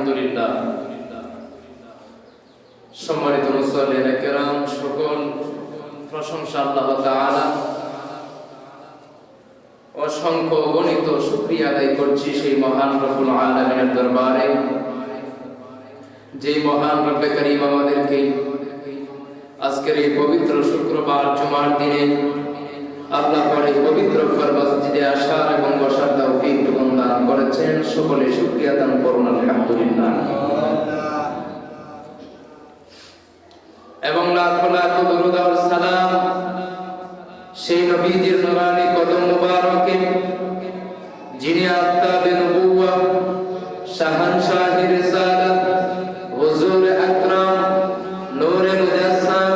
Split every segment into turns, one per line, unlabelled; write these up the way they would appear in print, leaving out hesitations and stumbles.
আলহামদুলিল্লাহ। সম্মানিত মুসল্লিন কিরাম, সকল প্রশংসা আল্লাহ তাআলা, অসংখ্য গণিত শুকরিয়া আদায় করছি সেই মহান রব্বুল আলামিনের দরবারে, যে মহান রব্বে কারীম আমাদেরকে আজকের এই পবিত্র শুক্রবার জুমার দিনে আল্লাহ পরে পবিত্র মসজিদে আসার এবং বসার তৌফিক দান করেছেন। সকলে শুকরিয়া দান করুন আলহামদুলিল্লাহ। এবং লাখো লাখো দরুদ আর সালাম সেই নবীজির নূরানী কদম মুবারকে, যিনি আফতাবে নবুওয়াত, শাহানশাহে রিসালাত, হুজুর আকরাম, নূরে মুজাসসাম,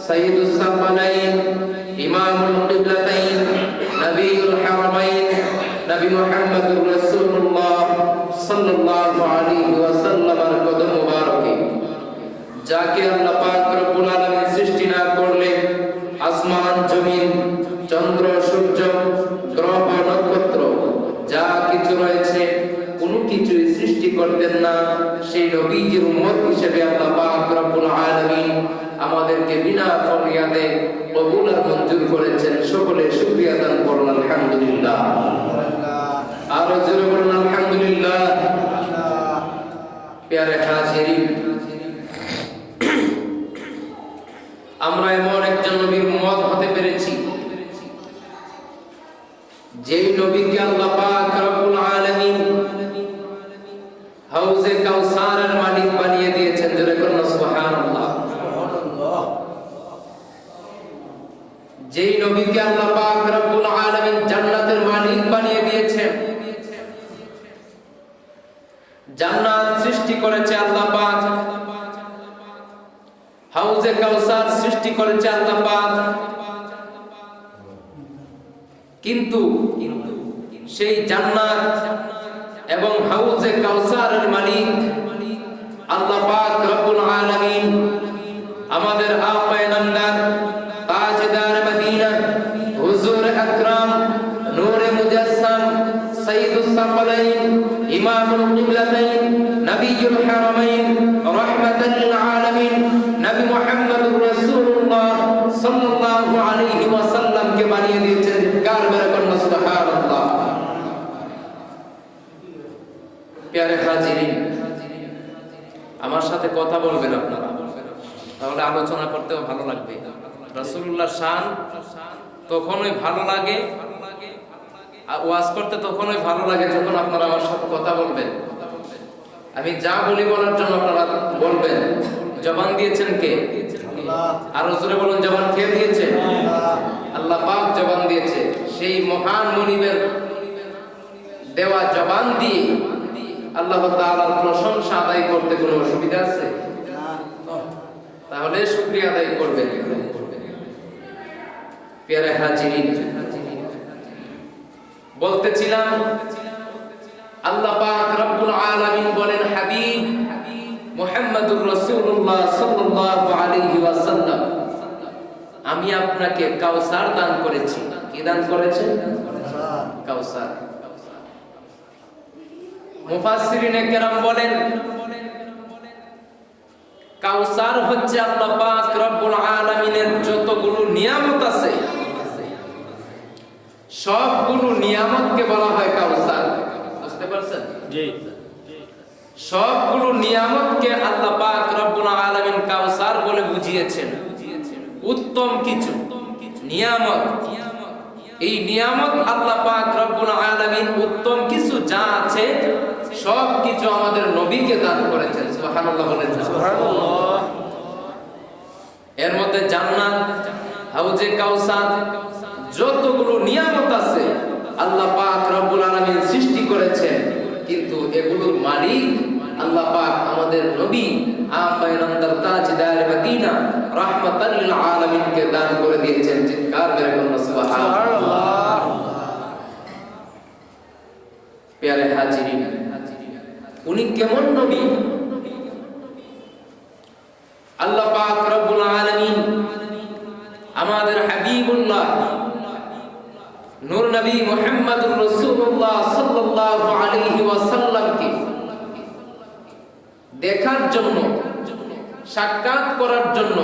সাইয়্যিদুস সাফালাইন, ইমামুল কিবলাতাইন, নবীউল হারামাইন, নবী মুহাম্মদুর রাসূলুল্লাহ সাল্লাল্লাহু আলাইহি ওয়াসাল্লামের কদম মুবারকে, যাকে আল্লাহ পাক রব্বুল আলামিন সৃষ্টি না করলে আসমান জমিন, চন্দ্র সূর্য, গ্রহ নক্ষত্র যা কিছু রয়েছে কোনো কিছুই সৃষ্টি করতেন না। সেই নবীজির উম্মত হিসেবে আল্লাহ পাক রব্বুল আলামিন আমাদেরকে বিনা ফরিয়াদে কবুল আর মঞ্জুর করেছেন। সকলে শুকরিয়া দান করুন আলহামদুলিল্লাহ। আর জোরে বলুন আলহামদুলিল্লাহ। প্যারে হাজিরিন, আমরা এমন একজন নবীর উম্মত হতে পেরেছি যেই নবীকে আল্লাহ পাক রব্বুল আলামিন হাউজে কাউসারের মালিক বানিয়ে দিয়েছেন। জোরে করুন সুবহানাল্লাহ। যেই নবীকে আল্লাহ পাক রব্বুল আলামিন জান্নাতের মালিক বানিয়ে দিয়েছেন। জান্নাত সৃষ্টি করেছে আল্লাহ পাক, হাউজে কাউসার সৃষ্টি করেছে আল্লাহ পাক, কিন্তু সেই জান্নাত এবং হাউজে কাউসারের মালিক আল্লাহ পাক রব্বুল আলামিন আমাদের আপায়ে নামদার তাজদার মদিনা হুজুর আকরাম নূরে মুজাসসাম সাইয়্যিদুস সাফালাইন ইমামুল কিবলাতাইন নবীউল হারামাইন রাহমাতাল লিল আলামিন নবী মুহাম্মদুর রাসূলুল্লাহ সাল্লাল্লাহু আলাইহি ওয়াসাল্লাম কে বানিয়ে দিয়েছেন। কার মেরে করুন সুবহানাল্লাহ। প্যারে হাজিরিন, আমার সাথে কথা বলবেন আপনারা, তাহলে আলোচনা করতেও ভালো লাগবে। রাসূলুল্লাহর শান তখনই ভালো লাগে, ওয়াজ করতে তখনই ভালো লাগে যখন আপনারা আমার সাথে কথা বলবেন। আমি যা বলি বলার জন্য আপনারা বলবেন। জবান দিয়েছেন কে? আল্লাহ। আর জোরে বলুন, জবান কে দিয়েছে? আল্লাহ পাক জবান দিয়েছে। সেই মহান মুনিবের দেওয়া জবান দিয়ে আল্লাহ তাআলার প্রশংসা আদায় করতে কোনো অসুবিধা আছে? তাহলে শুকরিয়া আদায় করবেন। প্যারে হাজিরিন, বলতেছিলাম আল্লাহ পাক রব্বুল আলামিন বলেন, হাবিব মুহাম্মদুর রাসূলুল্লাহ সাল্লাল্লাহু আলাইহি ওয়াসাল্লাম, আমি আপনাকে কাউসার দান করেছি। কি দান করেছেন? কাউসার। মুফাসসিরিনে কেরাম বলেন, কাউসার হচ্ছে আল্লাহ পাক রব্বুল আলামিনের যতগুলো নিয়ামত আছে সবগুলো নিয়ামতকে বলা হয় কাউসার। বুঝতে পারছেন? জি। সবগুলো নিয়ামতকে আল্লাহ পাক রব্বুল আলামিন কাউসার বলে বুঝিয়েছেন। উত্তম কিছু নিয়ামত, এই নিয়ামত আল্লাহ পাক রব্বুল আলামিন উত্তম কিছু যা আছে সব কিছু আমাদের নবীকে দান করেছেন। সুবহানাল্লাহ বলেন। সুবহানাল্লাহ। এর মধ্যে জান্নাত, হাউজে কাউসার, যতগুলো নিয়ামত আছে আল্লাহ পাক রব্বুল আলামিন সৃষ্টি করেছেন, কিন্তু এগুলোর মালিক আল্লাহ পাক আমাদের নবী আপায়ে নামদার তাজদার মদিনা রাহমাতাল লিল আলামিন কে দান করে দিয়েছেন। চিৎকার করে বলুন সুবহানাল্লাহ। প্যারে হাজিরিন, উনি কেমন নবী? আল্লাহ পাক রব্বুল আলামিন আমাদের হাবিবুল্লাহ নূর নবী মুহাম্মদুর রাসূলুল্লাহ সাল্লাল্লাহু আলাইহি ওয়াসাল্লামকে দেখার জন্য, সাক্ষাৎ করার জন্য,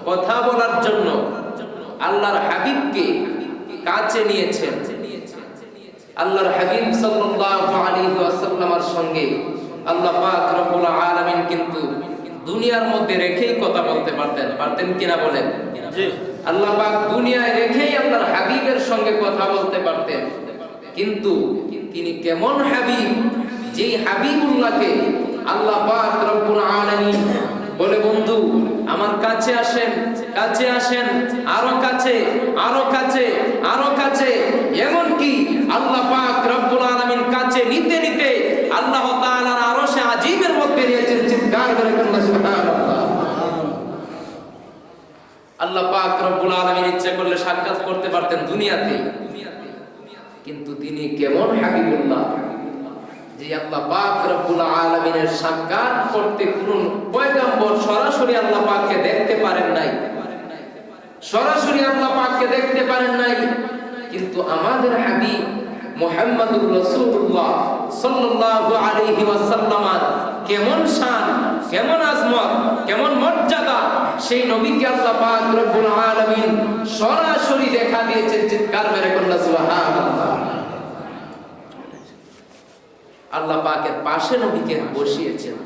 কথা বলার জন্য আল্লাহর হাবিবকে কাছে নিয়েছেন। আল্লাহর হাবিব সাল্লাল্লাহু আলাইহি ওয়াসাল্লামের সঙ্গে আল্লাহ পাক রব্বুল আলামিন কিন্তু দুনিয়ার মধ্যে রেখেই কথা বলতে পারতেন কিনা বলেন? জি। আল্লাহ পাক দুনিয়ায় রেখেই আল্লাহর হাবিবের সঙ্গে কথা বলতে পারতেন, কিন্তু তিনি কেমন হাবিব, যেই হাবিবুল্লাহকে আল্লাহ পাক রব্বুল আলামিন বলে, বন্ধু আমার কাছে আসেন, কাছে আসেন, আরো কাছে, আরো কাছে, আরো কাছে। এমন কি আল্লাহ পাক রব্বুল আলামিন কাছে নিতে নিতে আল্লাহ তাআলার আরশে আজিমের মধ্যে নিয়েছেন। চিৎকার করে বলুন সুবহানাল্লাহ। আল্লাহ পাক রব্বুল আলামিন ইচ্ছা করলে সাক্ষাৎ করতে পারতেন দুনিয়াতে, কিন্তু তিনি কেমন হাবিবুল্লাহ যে আল্লাহ পাক রব্বুল আলামিনের সাক্ষাৎ করতে কোন পয়গম্বর সরাসরি আল্লাহ পাককে দেখতে পারেন নাই, সরাসরি আল্লাহ পাককে দেখতে পারেন নাই। কিন্তু আমাদের হাবিব মুহাম্মদুর রাসূলুল্লাহ সাল্লাল্লাহু আলাইহি ওয়াসাল্লাম কেমন শান, কেমন আজমত, কেমন মর্যাদা, সেই নবীকে আল্লাহ পাক রব্বুল আলামিন সরাসরি দেখা দিয়েছেন। চিৎকার মেরে বলুন সুবহানাল্লাহ। আল্লাহ পাকের পাশে নবীকে বসিয়েছেন,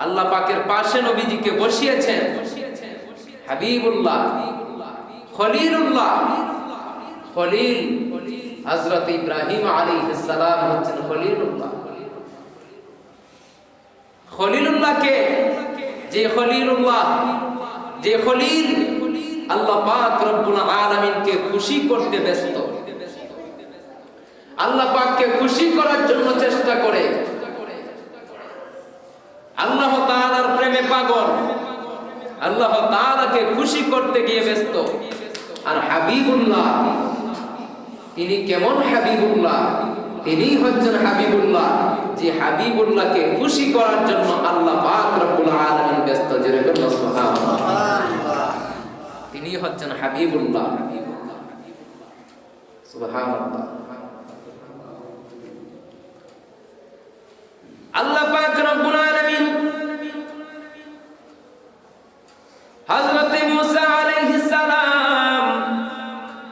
আল্লাহ পাকের পাশে নবীজিকে বসিয়েছেন। হাবিবুল্লাহ, খলিলুল্লাহ, খলিল হযরত ইব্রাহিম আলাইহিস সালাম হচ্ছেন খলিলুল্লাহ। খলিলুল্লাহকে, যে খলিলুল্লাহ, যে খলিল আল্লাহ পাক রব্বুল আলামিনকে খুশি করতে ব্যস্ত, আল্লাহ পাককে খুশি করার জন্য চেষ্টা করে, আল্লাহ তাআলার প্রেমে পাগল, আল্লাহ তাআলাকে খুশি করতে গিয়ে ব্যস্ত। আর হাবিবুল্লাহ, তিনি কেমন হাবিবুল্লাহ? তিনি হচ্ছেন হাবিবুল্লাহ, যে হাবিবুল্লাহকে খুশি করার জন্য আল্লাহ পাক রব্বুল আলামিন ব্যস্ত। যেরকম সুবহানাল্লাহ, তিনি হচ্ছেন হাবিবুল্লাহ। সুবহানাল্লাহ। আল্লাহ পাক রব্বুল আলামিন হযরত মুসা আলাইহিস সালাম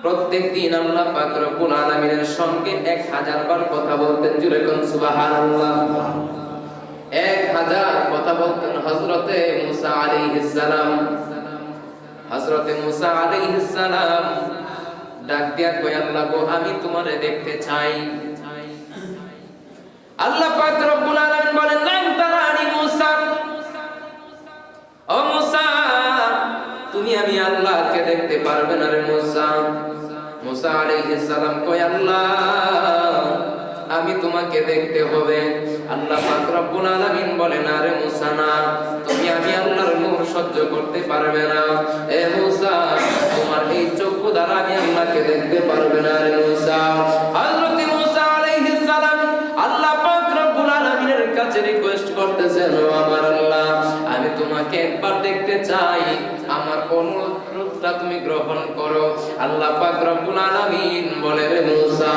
প্রত্যেকদিন আল্লাহ পাক রব্বুল আলামিনের সঙ্গে 1000 বার কথা বলতেন। জোরে কোন সুবহানাল্লাহ। 1000 কথা বলতেন হযরত মুসা আলাইহিস সালাম। হযরত মুসা আলাইহিস সালাম ডাক দিয়া কই, আল্লাহ গো, আমি তোমারে দেখতে চাই। আল্লাহ পাক রব্বুল আলামিন বলেন, লান তারানি মুসা, ও মুসা, তুমি আমি আল্লাহকে দেখতে পারবে না রে মুসা। মুসা আলাইহিস সালাম কই, আল্লাহ আমি তোমাকে দেখতে হবে। আল্লাহ পাক রব্বুল আলামিন বলেন, আরে মুসা না, তুমি আমি আল্লাহর নূর সহ্য করতে পারবে না। এ মুসা, তোমার এই চক্ষু দ্বারা আমি আল্লাহকে দেখতে পারবে না রে মুসা। হযরত মুসা আলাইহিস সালাম আল্লাহ পাক রব্বুল আলামিনের কাছে রিকোয়েস্ট করতেছেন, ও আমার আল্লাহ, আমি তোমাকে একবার দেখতে চাই, আমার অনুরোধটা তুমি গ্রহণ করো। আল্লাহ পাক রব্বুল আলামিন বলে, রে মুসা,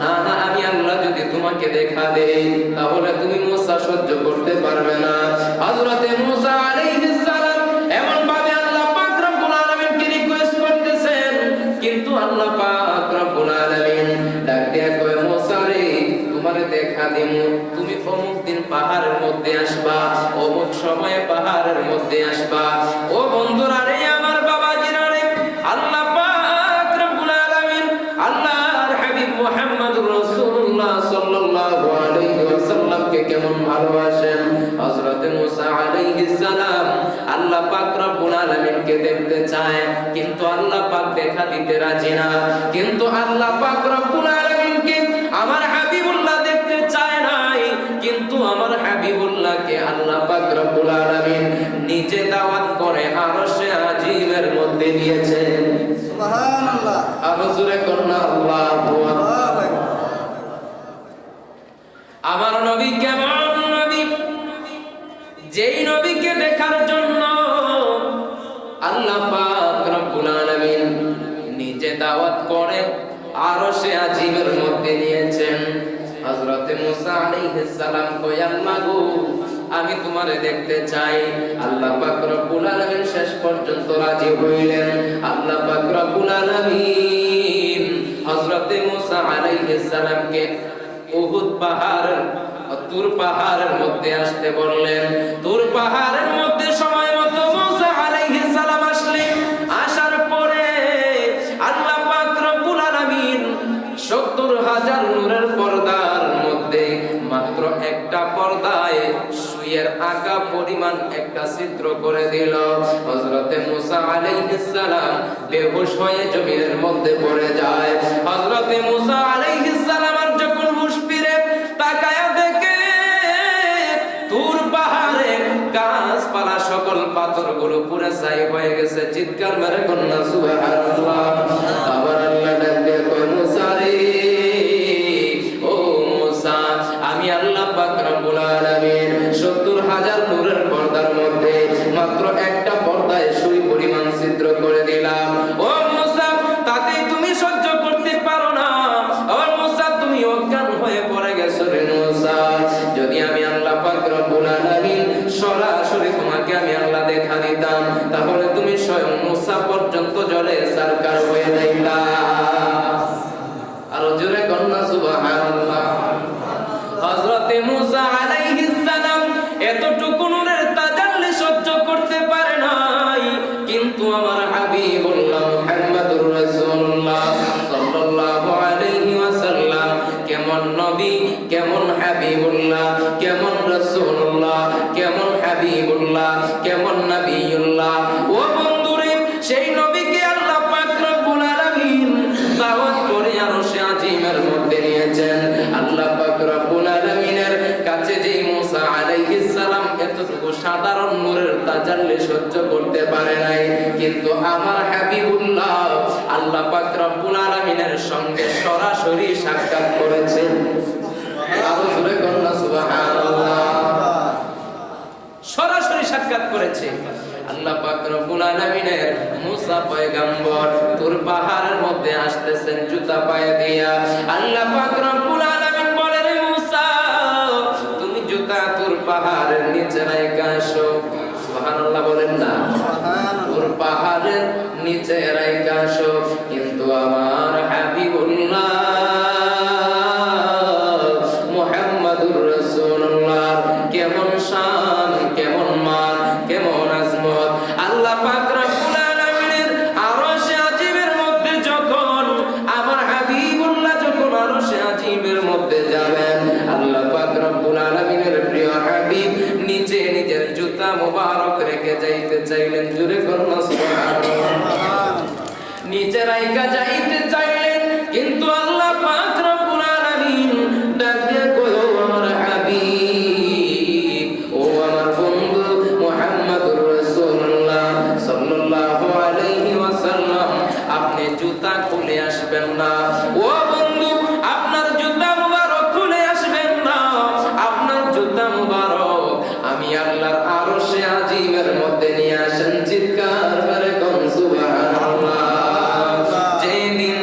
না না, আমি আল্লাহ যদি তোমাকে দেখা দেই তাহলে তুমি মুসা সহ্য করতে পারবে না। হযরত মুসা আলাইহিস সালাম এমন ভাবে আল্লাহ পাক রব্বুল আলামিনকে রিকোয়েস্ট করতেছেন, কিন্তু আল্লাহ পাক রব্বুল আলামিন ডাক দিয়া কয়, মুসা রে, তোমারে দেখা দিমু, তুমি অমুক দিন পাহাড়ের মধ্যে আসবা, অমুক সময়ে পাহাড়ের মধ্যে আসবা। ও বন্ধুরা রে, আমার বাবাজিরা রে, আল্লাহ পাক রব্বুল আলামিন আল্লাহর হাবিব মুহাম্মদুর রাসূলুল্লাহ সাল্লাল্লাহু আলাইহি ওয়াসাল্লামকে কেমন ভালোবাসেন। হযরত মুসা আলাইহিস সালাম আল্লাহ পাক রব্বুল আলামিনকে দেখতে চায়, কিন্তু আল্লাহ পাক দেখা দিতে রাজি না। কিন্তু আল্লাহ পাক রব্বুল আলামিনকে আমার হাবিবুল্লাহ দেখতে চায় নাই, কিন্তু আমার হাবিবুল্লাহকে আল্লাহ পাক রব্বুল আলামিন নিজে দাওয়াত করে আরশে আজিমের মধ্যে নিয়েছেন। সুবহানাল্লাহ। আরো জোরে করুন আল্লাহু আকবার। আমার নবী কেমন নবী, যেই নবীকে দেখার জন্য আল্লাহ পাক রব্বুল আলামিন নিজে দাওয়াত করে আরশে আজিমের মধ্যে নিয়েছেন। হযরত মুসা আলাইহিস সালাম কই, আল্লাহ গো, আমি তোমারে দেখতে চাই। আল্লাহ পাক রব্বুল আলামিন শেষ পর্যন্ত রাজি হইলেন। আল্লাহ পাক রব্বুল আলামিন হযরত মুসা আলাইহিস সালামকে উহুদ পাহাড়, তুর পাহাড়ের মধ্যে আসতে বললেন। তুর পাহাড়ের মধ্যে সময় মতো মুসা আলাইহিস সালাম আসলেন। আসার পরে আল্লাহ পাক রব্বুল আলামিন ৭০,০০০ নূরের পর্দার মধ্যে মাত্র একটা পর্দায় সুইয়ের আঁকা পরিমাণ একটা চিত্র করে দিল। হযরত মুসা আলাইহিস সালাম বেহুশ হয়ে জমিনের মধ্যে পড়ে যায়। হযরত মুসা আলাইহিস সালামের যখন হুঁশ ফিরে তাকায় দেখে তুর পাহাড়ে গাছপালা সকল পাথরগুলো পুরো ছাই হয়ে গেছে। চিৎকার মেরে কন্যা সুবহানাল্লাহ। আবার আল্লাহ ডাক দিয়ে কয়, মুসা রে, ও মুসা, আমি আল্লাহ পাক রব্বুল আলামিন ৭০,০০০ নূরের পর্দার মধ্যে মাত্র একটা পর্দায় সুই পরিমাণ চিত্র করে দিলাম। ও মুসা, তাতেই তুমি সহ্য করতে পারো না? ও মুসা, তুমি অজ্ঞান হয়ে পড়ে গেছো রে মুসা। যদি আমি আল্লাহ পাক রব্বুল আলামিন সরাসরি তোমাকে আমি আল্লাহ দেখা দিতাম, তাহলে তুমি স্বয়ং মুসা পর্যন্ত জলে সরকার হয়ে যাইতা। আরো জোরে কন্যা সুবহানাল্লাহ। হযরত মুসা আলাইহিস সালাম এতটুকু নূরের তাজাল্লি সহ্য করতে পারে নাই, কিন্তু আমার হাবিবুল্লাহ মুহাম্মাদুর রাসূলুল্লাহ সাল্লাল্লাহু আলাইহি ওয়াসাল্লাম কেমন নবী, কেমন হাবিবুল্লাহ, কেমন রাসূলুল্লাহ, কেমন হাবিবুল্লাহ, কেমন নবিয়ুল্লাহ। ও বন্ধুরে, সেই নবীকে আল্লাহ পাক রব্বুল আলামিন দাওয়াত করে আরশে আজিমের মধ্যে নিয়েছেন। আল্লাহ পাক রব্বুল আলামিনের কাছে যে মুসা আলাইহিস সালাম এতটুকু সাধারণ নূরের তাজাল্লি সহ্য করতে পারে নাই, কিন্তু আমার হাবিবুল্লাহ আল্লাহ পাক রব্বুল আলামিনের সঙ্গে সরাসরি সাক্ষাৎ করেছেন। আরো জোরে কন্যা সুবহানাল্লাহ। সরাসরি সাক্ষাৎ করেছে। আল্লাহ পাক রব্বুল আলামিনের মুসা পয়গম্বর তুর পাহাড়ের মধ্যে আসতেছেন জুতা পায়ে দিয়া। আল্লাহ পাক রব্বুল আলামিন বলে, রে মুসা, তুমি জুতা তুর পাহাড়ের নিচে রাইখা আসো। সুবহানাল্লাহ বলেন না? তুর পাহাড়ের নিচে রাইখা আসো। কিন্তু আমার হাবিবুল্লাহ মুহাম্মাদুর রাসূলুল্লাহ কেমন শান, কেমন মান, কেমন আজমত। আল্লাহ পাক রব্বুল আলামিনের আরশে আজিমের মধ্যে যখন আমার হাবিবুল্লাহ যখন আরশে আজিমের মধ্যে যাবেন, আল্লাহ পাক রব্বুল আলামিনের প্রিয় হাবিব নিচে নিজের জুতা মোবারক রেখে যাইতে চাইলেন। জোরে করুন সুবহানাল্লাহ। নিচে রাইখা যাইতে চাইলেন, কিন্তু আল্লাহ পাক রব্বুল আলামিন ডাকে কয়, ও আমার হাবিব, ও আমার বন্ধু মুহাম্মাদুর রাসূলুল্লাহ সাল্লাল্লাহু আলাইহি ওয়াসাল্লাম, আপনি জুতা খুলে আসবেন না। ও বন্ধু, আপনার জুতা মুবারক খুলে আসবেন না। আপনার জুতা মুবারক আমি আল্লাহর আরশে আজিমের মধ্যে নিয়ে আসেন। চিৎকার করে কোন সুবহানাল্লাহ। যেদিন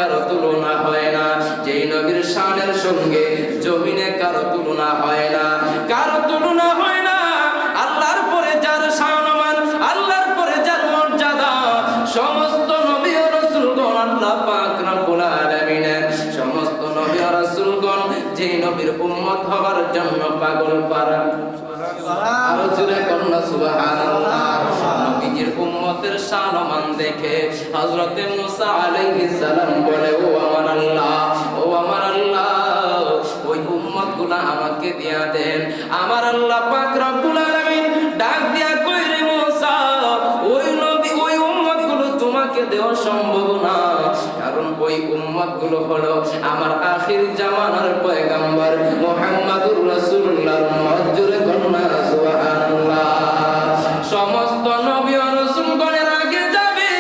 কারো তুলনা হয় না, যেই নবীর শানের সঙ্গে জমিনে কারো তুলনা হয় না, কারো তুলনা হয় না। আল্লাহর পরে যার শানমান, আল্লাহর পরে যার মর্যাদা, সমস্ত নবী ও রাসূলগণ আল্লাহ পাক রব্বুল আলামিনের সমস্ত নবী ও রাসূলগণ যেই নবীর উম্মত হওয়ার জন্য পাগল পারা। আরো জোরে কন্যা সুবহানাল্লাহ। নবীজির উম্মতের শানমান দেখে হযরতে মুসা আলাইহিস সালাম বলে, ও আমার আল্লাহ, ও আমার আল্লাহ, ওই উম্মতগুলো আমাকে দিয়া দেন। আমার আল্লাহ পাক রব্বুল আলামিন ডাক দিয়া কই, রে মুসা, ওই নবী ওই উম্মতগুলো তোমাকে দেওয়া সম্ভব না, কারণ ওই উম্মতগুলো হলো আমার আখির জামানার পয়গম্বর মুহাম্মদুর রাসূলুল্লাহর উম্মত। জোরে কন্যা সুবহানাল্লাহ। সমস্ত নবী ও রাসূলগণের আগে যাবে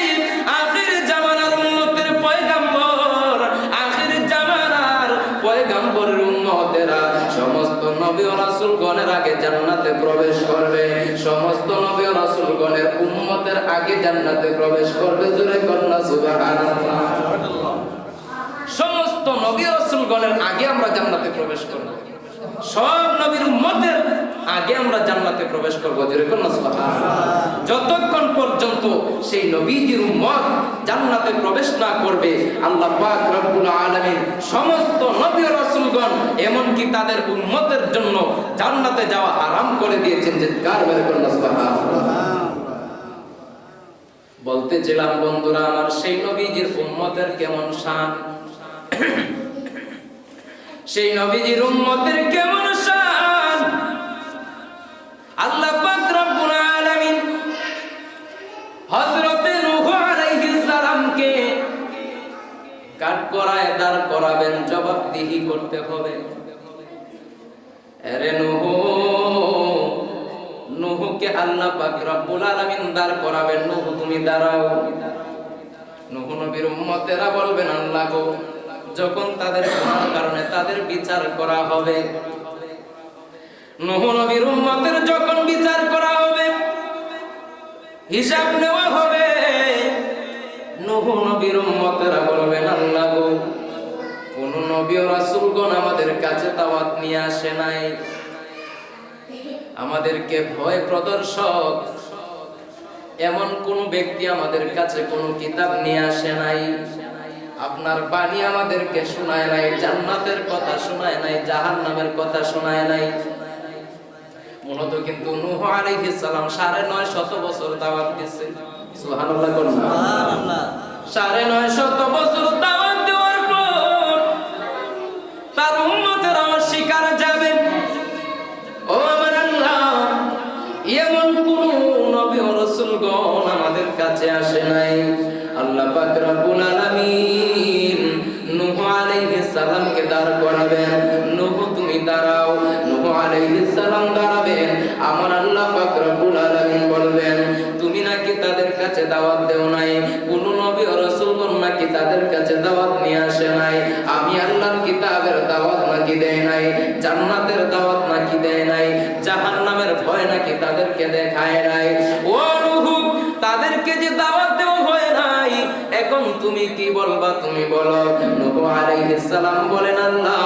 আখির জামানার উম্মতের পয়গম্বর, আখির জামানার পয়গম্বরের উম্মতেরা সমস্ত নবী ও রাসূলগণের আগে জান্নাতে প্রবেশ করবে, সমস্ত নবী ও রাসূলগণের উম্মতের আগে জান্নাতে প্রবেশ করবে। জোরে কন্যা সুবহানাল্লাহ। সমস্ত নবী ও রাসূলগণের আগে আমরা জান্নাতে প্রবেশ করব, সব নবীর উম্মতের আগে আমরা জান্নাতে প্রবেশ করব। জোরে কন্যা সুবহানাল্লাহ। যতক্ষণ পর্যন্ত সেই নবীজির উম্মত জান্নাতে প্রবেশ না করবে, আল্লাহ পাক রব্বুল আলামিন সমস্ত নবী ও রাসূলগণ এমনকি তাদের উম্মতের জন্য জান্নাতে যাওয়া হারাম করে দিয়েছেন। যে কার বের কন্যা সুবহানাল্লাহ। বলতেছিলাম বন্ধুরা আমার, সেই নবীজির উম্মতের কেমন শান, সেই নবীজির উম্মতের কেমন শান। আল্লাহ পাক রব্বুল আলামিন হযরতে নূহ আলাইহিস সালামকে কাঠগড়ায় দাঁড় করাবেন, জবাবদিহি করতে হবে। আরে নূহকে আল্লাহ পাক রব্বুল আলামিন দাঁড় করাবেন, নূহ তুমি দাঁড়াও। নূহ নবীর উম্মতেরা বলবেন, আল্লাহ গো, যখন তাদের গুনার কারণে তাদের বিচার করা হবে, নূহ নবীর উম্মতের যখন বিচার করা হবে, হিসাব নেওয়া হবে, নূহ নবীর উম্মতেরা বলবেন, আল্লাহ গো, কোন নবী ও রাসূলগণ আমাদের কাছে দাওয়াত নিয়ে আসে নাই, আমাদেরকে ভয় প্রদর্শক এমন কোন ব্যক্তি আমাদের কাছে কোন কিতাব নিয়ে আসে নাই, আপনার বাণী আমাদেরকে শোনায় নাই, জান্নাতের কথা শোনায় নাই, জাহান্নামের কথা শোনায় নাই। মূলত কিন্তু নূহ আলাইহিস সালাম ৯৫০ বছর দাওয়াত দিয়েছে। সুবহানাল্লাহ করুন। সুবহানাল্লাহ। ৯৫০ বছর দাওয়াত দেওয়ার পর তার উম্মতেরা অস্বীকার যাবে। ও আমার আল্লাহ, এমন কোন নবী ও রাসূলগণ আমাদের কাছে আসে নাই। আল্লাহ পাক রব্বুল আলামিন নূহ আলাইহিস সালামকে দাঁড় করাবেন, নূহ তুমি দাঁড়াও। নূহ আলাইহিস সালাম দাঁড়াবেন, আমার আল্লাহ পাক রব্বুল আলামিন বলবেন, তুমি নাকি তাদের কাছে দাওয়াত দেও নাই, কোন নবী ও রাসূলগণ নাকি তাদের কাছে দাওয়াত নিয়ে আসে নাই, আমি আল্লাহর কিতাবের দাওয়াত নাকি দেই নাই, জান্নাতের দাওয়াত নাকি দেই নাই, জাহান্নামের ভয় নাকি তাদেরকে দেখায় নাই। ও নূহ, তাদেরকে যে দাওয়াত দেওয়া হয় নাই, এখন তুমি কি বলবা তুমি বলো। নূহ আলাইহিস সালাম বলেন, আল্লাহ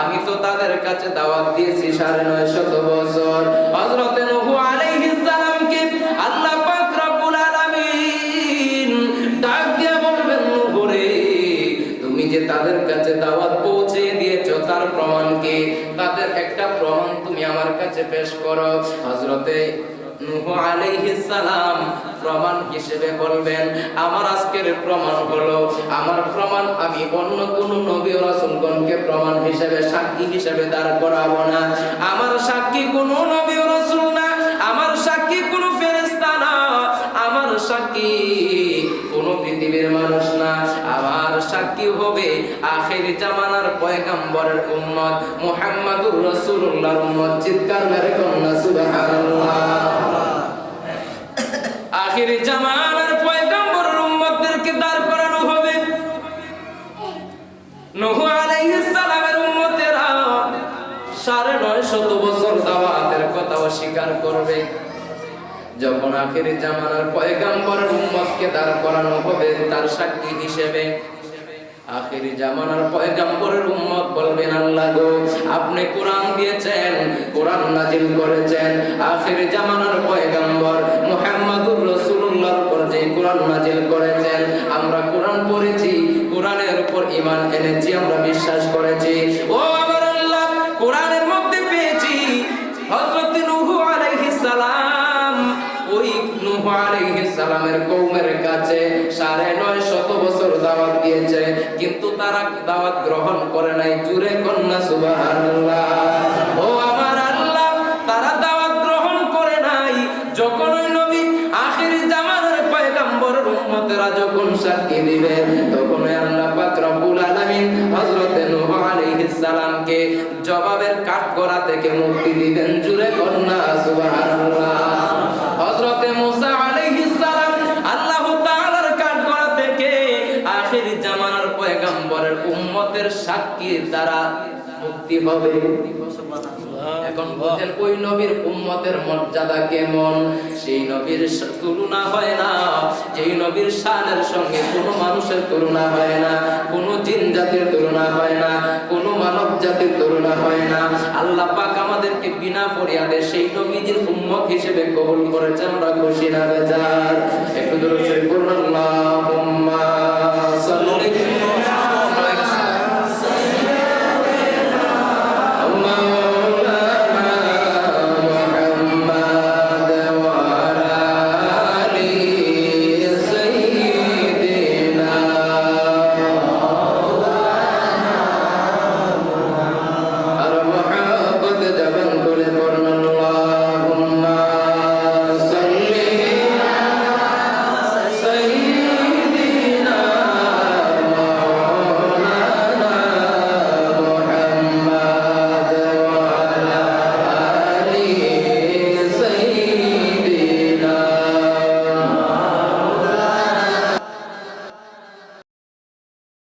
আমি তো তাদের কাছে দাওয়াত দিয়েছি ৯৫০ বছর। হযরতে নূহ আলাইহিস সালামকে আল্লাহ পাক রব্বুল আলামিন ডাক দিয়ে বলবেন, নূহ রে, তুমি যে তাদের কাছে দাওয়াত পৌঁছে দিয়েছো তার প্রমাণ কি? তাদের একটা প্রমাণ তুমি আমার কাছে পেশ করো। হযরতে নূহ আলাইহিস সালাম প্রমাণ হিসেবে বলবেন, আমার আজকের প্রমাণ হলো, আমার প্রমাণ আমি অন্য কোন নবী ও রাসূলগণকে প্রমাণ হিসেবে সাক্ষী হিসেবে দাঁড় করাবো না। আমার সাক্ষী কোন নবী ও রাসূল না, আমার সাক্ষী কোন ফেরেশতা না, আমার সাক্ষী কোন পৃথিবীর মানুষ না, আমার সাক্ষী হবে আখির জামানার পয়গম্বরের উম্মত মুহাম্মদুর রাসূলুল্লাহর উম্মত। চিৎকার মেরে কন্যা সুবহানাল্লাহ। আখির জামানার পয়গম্বরের উম্মতদেরকে দাঁড় করানো হবে। নূহ আলাইহিস সালামের উম্মতেরা ৯৫০ বছর দাওয়াতের কথা অস্বীকার করবে। যখন আখির জামানার পয়গম্বরের উম্মতকে দাঁড় করানো হবে তার সাক্ষী হিসেবে, আখিরি জামানার পয়গম্বরের উম্মত বলবেন, আল্লাহ গো, আপনি কোরআন দিয়েছেন, কোরআন নাজিল করেছেন, আখিরি জামানার পয়গম্বর মুহাম্মদুর রাসূলুল্লাহর উপর যে কোরআন নাজিল করেছেন, আমরা কোরআন পড়েছি, কোরআনের উপর ঈমান এনেছি, আমরা বিশ্বাস করেছি। ও আমার আল্লাহ, কোরআনের মধ্যে পেয়েছি হযরত নূহ আলাইহিস সালাম, ওই নূহ আলাইহিস সালামের কওমের কাছে ৯৫০ বছর দাওয়াত দিয়েছে, কিন্তু তারা দাওয়াত গ্রহণ করে নাই। জুরে কন্যা সুবহানাল্লাহ। ও আমার আল্লাহ, তারা দাওয়াত গ্রহণ করে নাই। যখন ওই নবী আখির জামানার পয়গম্বরের উম্মতেরা যখন সাক্ষী দিবে, তখন আল্লাহ পাক রব্বুল আলামিন হযরত নূহ আলাইহিস সালামকে জবাবের কাঠগড়া থেকে মুক্তি দিবেন। জুরে কন্যা সুবহানাল্লাহ। হযরত মুসা আলাইহিস সালাম আল্লাহ তাআলার কাঠগড়া থেকে আখির জামানার পয়গম্বরের উম্মতের সাক্ষীর দ্বারা মুক্তি হবে। এখন বুঝেন ওই নবীর উম্মতের মর্যাদা কেমন। সেই নবীর তুলনা হয় না, যেই নবীর শানের সঙ্গে কোনো মানুষের তুলনা হয় না, কোনো জিন জাতির তুলনা হয় না, কোনো মানব জাতির তুলনা হয় না। আল্লাহ পাক আমাদেরকে বিনা ফরিয়াদে সেই নবীর উম্মত হিসেবে কবুল করেছেন। আমরা খুশি না বেজার? একটু দরুদ শরীফ পড়ুন, আল্লাহুম্মা